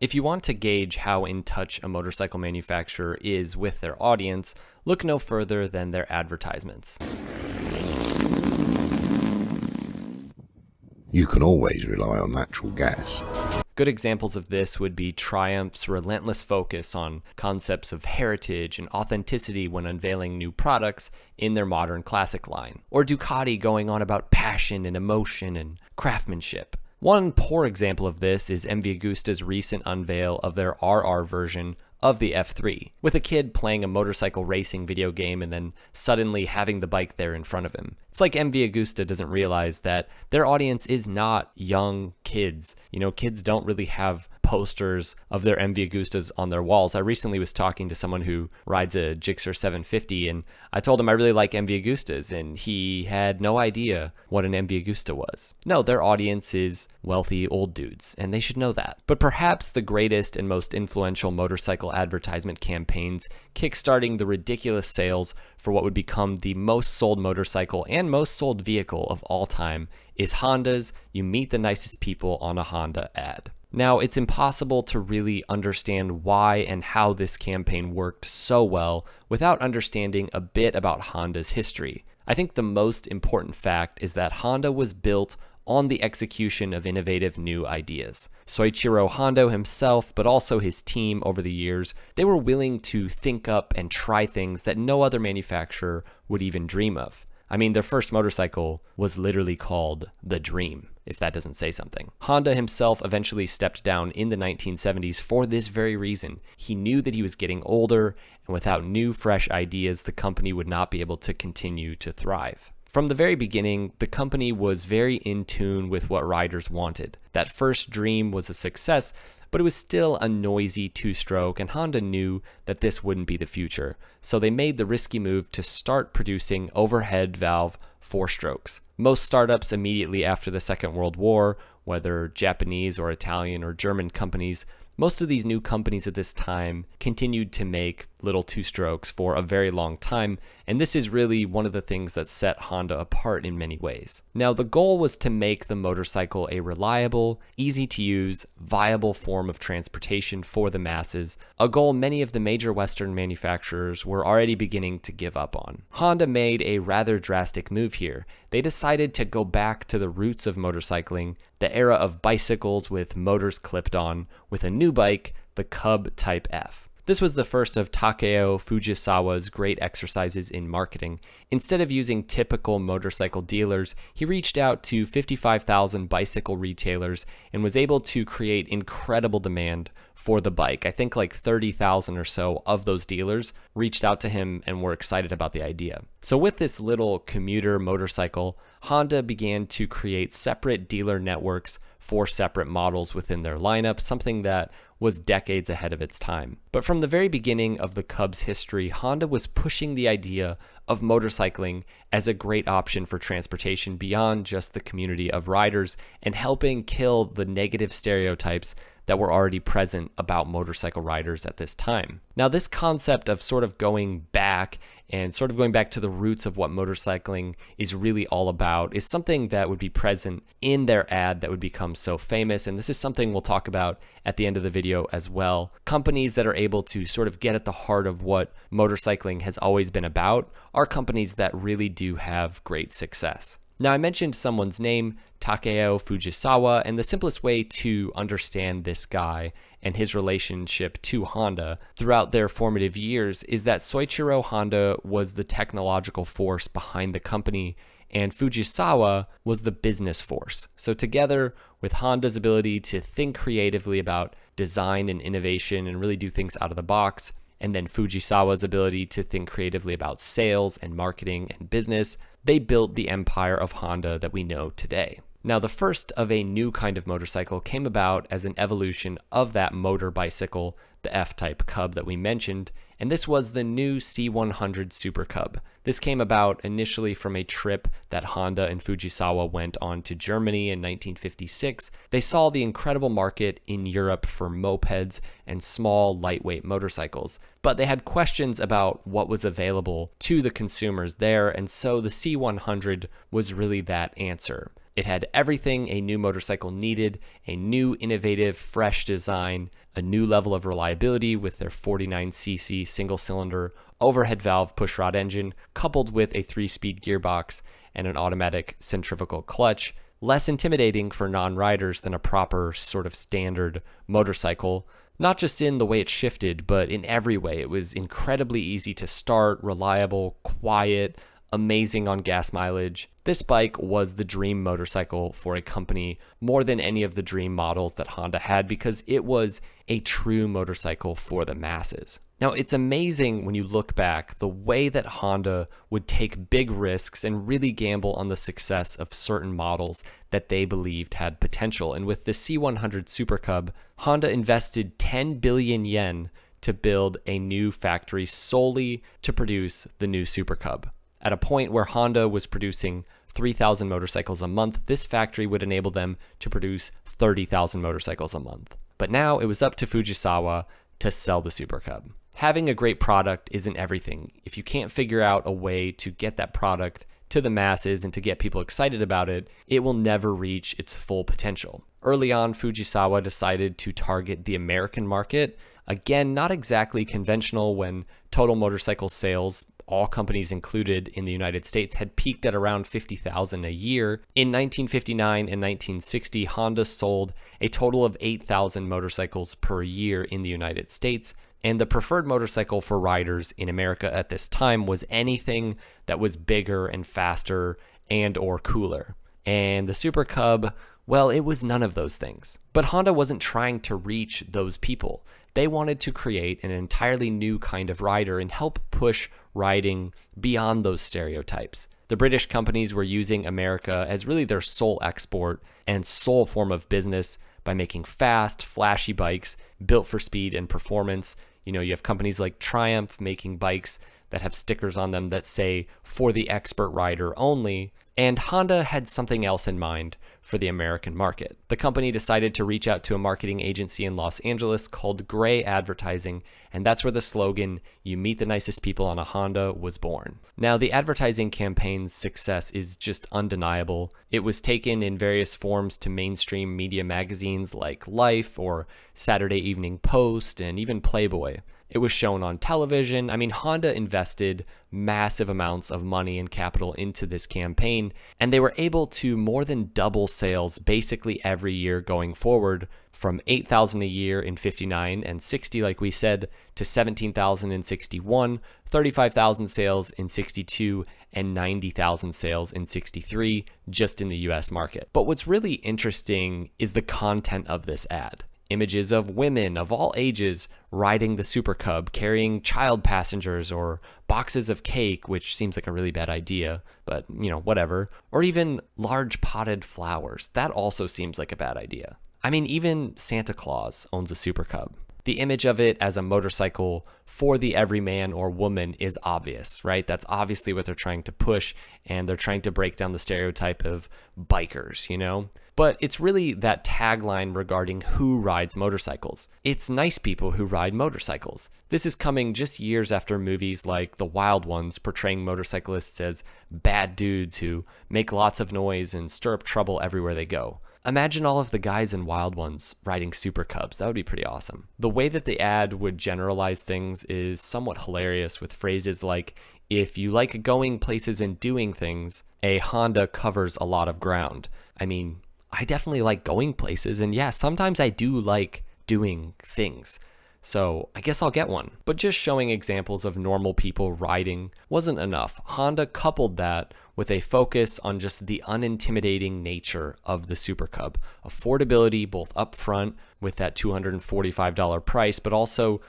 If you want to gauge how in touch a motorcycle manufacturer is with their audience, look no further than their advertisements. You can always rely on natural gas. Good examples of this would be Triumph's relentless focus on concepts of heritage and authenticity when unveiling new products in their modern classic line, or Ducati going on about passion and emotion and craftsmanship. One poor example of this is MV Agusta's recent unveil of their RR version of the F3, with a kid playing a motorcycle racing video game and then suddenly having the bike there in front of him. It's like MV Agusta doesn't realize that their audience is not young kids. Kids don't really have posters of their MV Agustas on their walls. I recently was talking to someone who rides a Gixxer 750, and I told him I really like MV Agustas, and he had no idea what an MV Agusta was. No, their audience is wealthy old dudes, and they should know that. But perhaps the greatest and most influential motorcycle advertisement campaigns kickstarting the ridiculous sales for what would become the most sold motorcycle and most sold vehicle of all time is Honda's "You Meet the Nicest People on a Honda" ad. Now, it's impossible to really understand why and how this campaign worked so well without understanding a bit about Honda's history. I think the most important fact is that Honda was built on the execution of innovative new ideas. Soichiro Honda himself, but also his team over the years, they were willing to think up and try things that no other manufacturer would even dream of. I mean, their first motorcycle was literally called the Dream, if that doesn't say something. Honda himself eventually stepped down in the 1970s for this very reason. He knew that he was getting older, and without new, fresh ideas, the company would not be able to continue to thrive. From the very beginning, the company was very in tune with what riders wanted. That first Dream was a success, but it was still a noisy two-stroke, and Honda knew that this wouldn't be the future. So they made the risky move to start producing overhead valve four-strokes. Most startups immediately after the Second World War, whether Japanese or Italian or German companies, most of these new companies at this time continued to make little two-strokes for a very long time, and this is really one of the things that set Honda apart in many ways. Now, the goal was to make the motorcycle a reliable, easy-to-use, viable form of transportation for the masses, a goal many of the major Western manufacturers were already beginning to give up on. Honda made a rather drastic move here. They decided to go back to the roots of motorcycling, the era of bicycles with motors clipped on, with a new bike, the Cub Type F. This was the first of Takeo Fujisawa's great exercises in marketing. Instead of using typical motorcycle dealers, he reached out to 55,000 bicycle retailers and was able to create incredible demand for the bike. I think like 30,000 or so of those dealers reached out to him and were excited about the idea. So with this little commuter motorcycle, Honda began to create separate dealer networks for separate models within their lineup, something that was decades ahead of its time. But from the very beginning of the Cub's history, Honda was pushing the idea of motorcycling as a great option for transportation beyond just the community of riders and helping kill the negative stereotypes that were already present about motorcycle riders at this time. Now, this concept of sort of going back to the roots of what motorcycling is really all about is something that would be present in their ad that would become so famous, and this is something we'll talk about at the end of the video as well. Companies that are able to sort of get at the heart of what motorcycling has always been about are companies that really do have great success. Now, I mentioned someone's name, Takeo Fujisawa, and the simplest way to understand this guy and his relationship to Honda throughout their formative years is that Soichiro Honda was the technological force behind the company, and Fujisawa was the business force. So together, with Honda's ability to think creatively about design and innovation and really do things out of the box, and then Fujisawa's ability to think creatively about sales and marketing and business, they built the empire of Honda that we know today. Now, the first of a new kind of motorcycle came about as an evolution of that motor bicycle, the F-Type Cub that we mentioned, and this was the new C100 Supercub. This came about initially from a trip that Honda and Fujisawa went on to Germany in 1956. They saw the incredible market in Europe for mopeds and small, lightweight motorcycles, but they had questions about what was available to the consumers there, and so the C100 was really that answer. It had everything a new motorcycle needed: a new, innovative, fresh design, a new level of reliability with their 49cc single-cylinder overhead valve pushrod engine, coupled with a 3-speed gearbox and an automatic centrifugal clutch, less intimidating for non-riders than a proper sort of standard motorcycle. Not just in the way it shifted, but in every way. It was incredibly easy to start, reliable, quiet, amazing on gas mileage. This bike was the dream motorcycle for a company more than any of the dream models that Honda had, because it was a true motorcycle for the masses. Now, it's amazing when you look back the way that Honda would take big risks and really gamble on the success of certain models that they believed had potential. And with the C100 Super Cub, Honda invested 10 billion yen to build a new factory solely to produce the new Super Cub. At a point where Honda was producing 3,000 motorcycles a month, this factory would enable them to produce 30,000 motorcycles a month. But now it was up to Fujisawa to sell the Super Cub. Having a great product isn't everything. If you can't figure out a way to get that product to the masses and to get people excited about it, it will never reach its full potential. Early on, Fujisawa decided to target the American market. Again, not exactly conventional when total motorcycle sales, all companies included in the United States, had peaked at around 50,000 a year. In 1959 and 1960, Honda sold a total of 8,000 motorcycles per year in the United States, and the preferred motorcycle for riders in America at this time was anything that was bigger and faster and or cooler. And the Super Cub, well, it was none of those things. But Honda wasn't trying to reach those people. They wanted to create an entirely new kind of rider and help push riding beyond those stereotypes. The British companies were using America as really their sole export and sole form of business by making fast, flashy bikes built for speed and performance. You have companies like Triumph making bikes that have stickers on them that say, "For the expert rider only." And Honda had something else in mind for the American market. The company decided to reach out to a marketing agency in Los Angeles called Gray Advertising, and that's where the slogan, "You meet the nicest people on a Honda," was born. Now, the advertising campaign's success is just undeniable. It was taken in various forms to mainstream media magazines like Life or Saturday Evening Post and even Playboy. It was shown on television. I mean, Honda invested massive amounts of money and capital into this campaign, and they were able to more than double sales basically every year going forward, from 8,000 a year in 59 and 60, like we said, to 17,000 in 61, 35,000 sales in 62, and 90,000 sales in 63, just in the US market. But what's really interesting is the content of this ad. Images of women of all ages riding the Super Cub, carrying child passengers or boxes of cake, which seems like a really bad idea, but whatever. Or even large potted flowers. That also seems like a bad idea. I mean, even Santa Claus owns a Super Cub. The image of it as a motorcycle for the everyman or woman is obvious, right? That's obviously what they're trying to push, and they're trying to break down the stereotype of bikers, But it's really that tagline regarding who rides motorcycles. It's nice people who ride motorcycles. This is coming just years after movies like The Wild Ones portraying motorcyclists as bad dudes who make lots of noise and stir up trouble everywhere they go. Imagine all of the guys in Wild Ones riding Super Cubs. That would be pretty awesome. The way that the ad would generalize things is somewhat hilarious, with phrases like, "If you like going places and doing things, a Honda covers a lot of ground." I mean, I definitely like going places, and yeah, sometimes I do like doing things. So I guess I'll get one. But just showing examples of normal people riding wasn't enough. Honda coupled that with a focus on just the unintimidating nature of the Super Cub. Affordability both upfront with that $245 price, but also,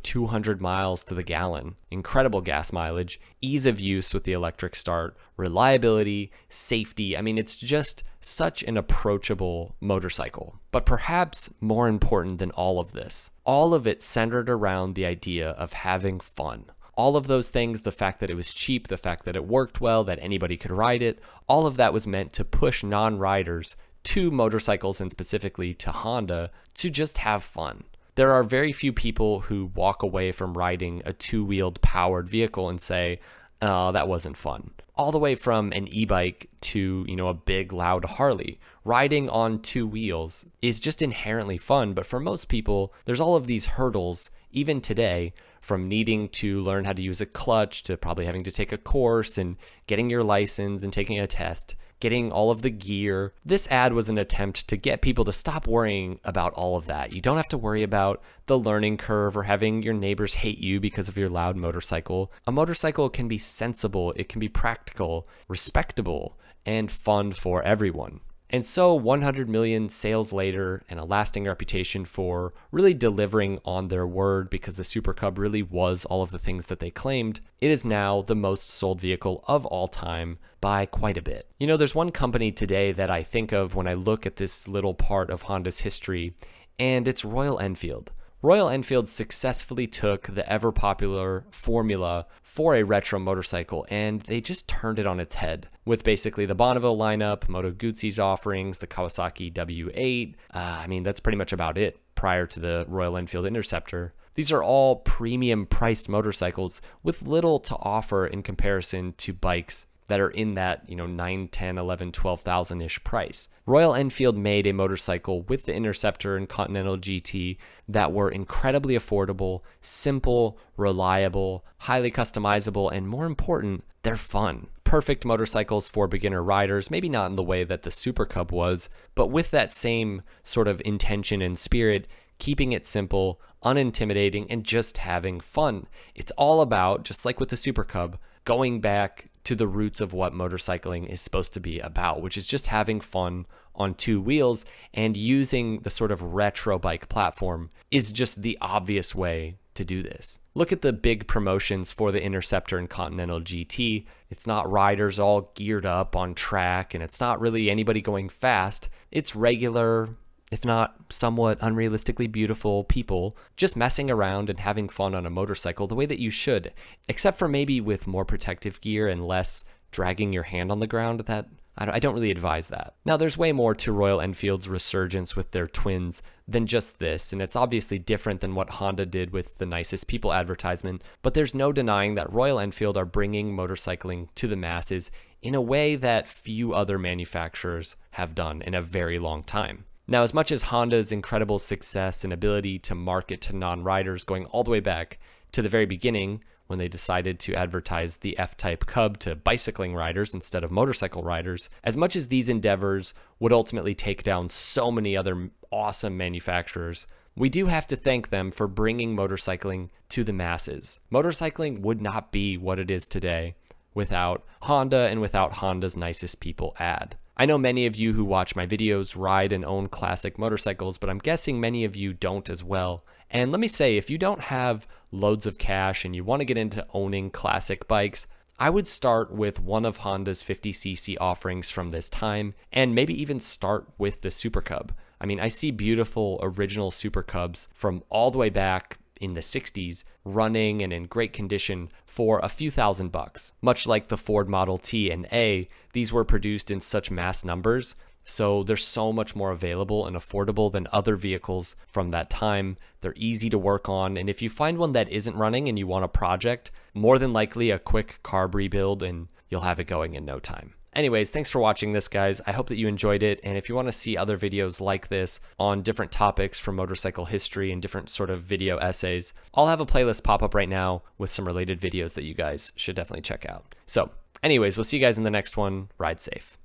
200 miles to the gallon. Incredible gas mileage, ease of use with the electric start, reliability, safety. I mean, it's just such an approachable motorcycle. But perhaps more important than all of this, all of it centered around the idea of having fun. All of those things, the fact that it was cheap, the fact that it worked well, that anybody could ride it, all of that was meant to push non-riders to motorcycles, and specifically to Honda, to just have fun. There are very few people who walk away from riding a two-wheeled powered vehicle and say, Oh, that wasn't fun. All the way from an e-bike to, a big loud Harley. Riding on two wheels is just inherently fun, but for most people, there's all of these hurdles, even today, from needing to learn how to use a clutch to probably having to take a course and getting your license and taking a test, getting all of the gear. This ad was an attempt to get people to stop worrying about all of that. You don't have to worry about the learning curve or having your neighbors hate you because of your loud motorcycle. A motorcycle can be sensible, it can be practical, respectable, and fun for everyone. And so 100 million sales later and a lasting reputation for really delivering on their word because the Supercub really was all of the things that they claimed, it is now the most sold vehicle of all time by quite a bit. There's one company today that I think of when I look at this little part of Honda's history, and it's Royal Enfield. Royal Enfield successfully took the ever-popular formula for a retro motorcycle, and they just turned it on its head with basically the Bonneville lineup, Moto Guzzi's offerings, the Kawasaki W8. That's pretty much about it prior to the Royal Enfield Interceptor. These are all premium-priced motorcycles with little to offer in comparison to bikes that are in that, 9, 10, 11, 12,000-ish price. Royal Enfield made a motorcycle with the Interceptor and Continental GT that were incredibly affordable, simple, reliable, highly customizable, and more important, they're fun. Perfect motorcycles for beginner riders, maybe not in the way that the Supercub was, but with that same sort of intention and spirit, keeping it simple, unintimidating, and just having fun. It's all about, just like with the Supercub, going back to the roots of what motorcycling is supposed to be about, which is just having fun on two wheels, and using the sort of retro bike platform is just the obvious way to do this. Look at the big promotions for the Interceptor and Continental GT. It's not riders all geared up on track, and it's not really anybody going fast. It's regular, if not somewhat unrealistically beautiful people just messing around and having fun on a motorcycle the way that you should, except for maybe with more protective gear and less dragging your hand on the ground. That I don't really advise that. Now, there's way more to Royal Enfield's resurgence with their twins than just this, and it's obviously different than what Honda did with the Nicest People advertisement, but there's no denying that Royal Enfield are bringing motorcycling to the masses in a way that few other manufacturers have done in a very long time. Now, as much as Honda's incredible success and ability to market to non-riders going all the way back to the very beginning, when they decided to advertise the F-Type Cub to bicycling riders instead of motorcycle riders, as much as these endeavors would ultimately take down so many other awesome manufacturers, we do have to thank them for bringing motorcycling to the masses. Motorcycling would not be what it is today without Honda and without Honda's Nicest People ad. I know many of you who watch my videos ride and own classic motorcycles, but I'm guessing many of you don't as well. And let me say, if you don't have loads of cash and you want to get into owning classic bikes, I would start with one of Honda's 50cc offerings from this time, and maybe even start with the Supercub. I see beautiful original Supercubs from all the way back in the 60s running and in great condition for a few $1,000s. Much like the Ford Model T and A, these were produced in such mass numbers, so they're so much more available and affordable than other vehicles from that time. They're easy to work on, and if you find one that isn't running and you want a project, more than likely a quick carb rebuild and you'll have it going in no time. Anyways, thanks for watching this, guys. I hope that you enjoyed it, and if you want to see other videos like this on different topics from motorcycle history and different sort of video essays, I'll have a playlist pop up right now with some related videos that you guys should definitely check out. So anyways, we'll see you guys in the next one. Ride safe.